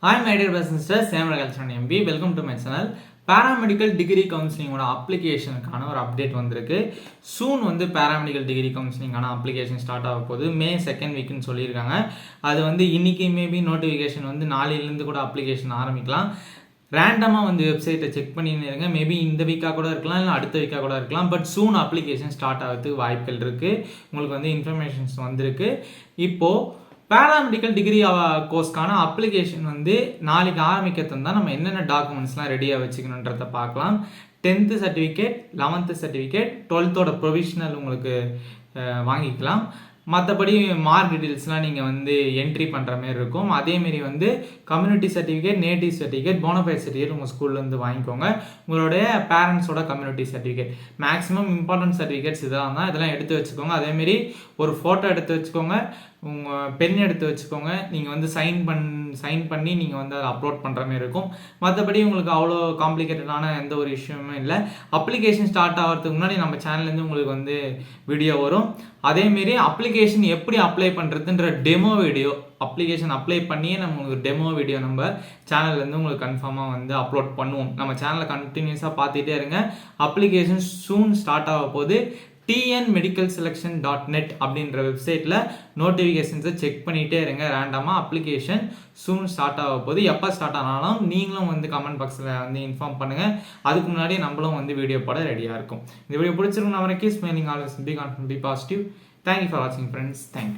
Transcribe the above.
Hi my dear brothers and sisters, Sam Ragalchan MB. Welcome to my channel. Paramedical degree கவுன்சிலிங்கோட அப்ளிகேஷனுக்கான ஒரு update வந்திருக்கு. June வந்து paramedical degree கவுன்சிலிங்கான application start ஆக போகுது. மே 2nd வீக்னு சொல்லியிருக்காங்க. அது வந்து இன்னைக்கு மேபி நோட்டிஃபிகேஷன் வந்து நாளையிலேருந்து கூட அப்ளிகேஷன் ஆரம்பிக்கலாம். ரேண்டமாக வந்து வெப்சைட்டை செக் பண்ணின்னு இருங்க. மேபி இந்த வீக்காக கூட இருக்கலாம், இல்லை அடுத்த வீக்காக கூட இருக்கலாம். பட் சூன் அப்ளிகேஷன் ஸ்டார்ட் ஆகிறதுக்கு வாய்ப்புகள் இருக்குது. உங்களுக்கு வந்து இன்ஃபர்மேஷன்ஸ் வந்திருக்கு. இப்போது பேராமெடிக்கல் டிகிரி கோர்ஸ்க்கான அப்ளிகேஷன் வந்து நாளைக்கு ஆரம்பிக்கிறது தான் நம்ம என்னென்ன டாக்குமெண்ட்ஸ்லாம் ரெடியாக வச்சுக்கணுன்றதை பார்க்கலாம். 10th certificate, 11th certificate, 12th provisional உங்களுக்கு வாங்கிக்கலாம். மற்றபடி மார்க் டீட்டெயில்ஸ்லாம் நீங்கள் வந்து என்ட்ரி பண்ணுற மாதிரி இருக்கும். அதேமாரி வந்து community certificate, native certificate, bonafide certificate உங்கள் ஸ்கூல்லேருந்து வாங்கிக்கோங்க. உங்களுடைய பேரண்ட்ஸோட community certificate, maximum important certificates இதெல்லாம் எடுத்து வச்சுக்கோங்க. அதேமாரி ஒரு ஃபோட்டோ எடுத்து வச்சுக்கோங்க, உங்கள் பென் எடுத்து வச்சுக்கோங்க. நீங்கள் வந்து சைன் பண்ணி நீங்கள் வந்து அதை அப்லோட் பண்ணுற மாதிரி இருக்கும். மற்றபடி உங்களுக்கு அவ்வளோ காம்ப்ளிகேட்டடான எந்த ஒரு இஷ்யூமே இல்லை. அப்ளிகேஷன் ஸ்டார்ட் ஆகிறதுக்கு முன்னாடி நம்ம சேனல்லேருந்து உங்களுக்கு வந்து வீடியோ வரும். அதேமாரி அப்ளிகேஷன் எப்படி அப்ளை பண்ணுறதுன்ற டெமோ வீடியோ, அப்ளிகேஷன் அப்ளை பண்ணியே நம்ம உங்களுக்கு டெமோ வீடியோ நம்ம சேனல்லேருந்து உங்களுக்கு கன்ஃபார்மாக வந்து அப்லோட் பண்ணுவோம். நம்ம சேனலை கண்டினியூஸாக பார்த்துட்டே இருங்க. அப்ளிகேஷன் சூன் ஸ்டார்ட் ஆக போது. tnmedicalselection.net அப்படின்ற வெப்சைட்டில் நோட்டிஃபிகேஷன்ஸை செக் பண்ணிகிட்டே இருங்க. ரேண்டமாக அப்ளிகேஷன் சூன் ஸ்டார்ட் ஆக போது. எப்போ ஸ்டார்ட் ஆனாலும் நீங்களும் வந்து கமெண்ட் பாக்ஸில் வந்து இன்ஃபார்ம் பண்ணுங்கள். அதுக்கு முன்னாடி நம்மளும் வந்து வீடியோ போட ரெடியாக இருக்கும். இந்த வீடியோ பிடிச்சிருக்கும். நம்ம keep smiling always be confident, be positive. Thank you for வாட்சிங் ஃப்ரெண்ட்ஸ். தேங்க்யூ.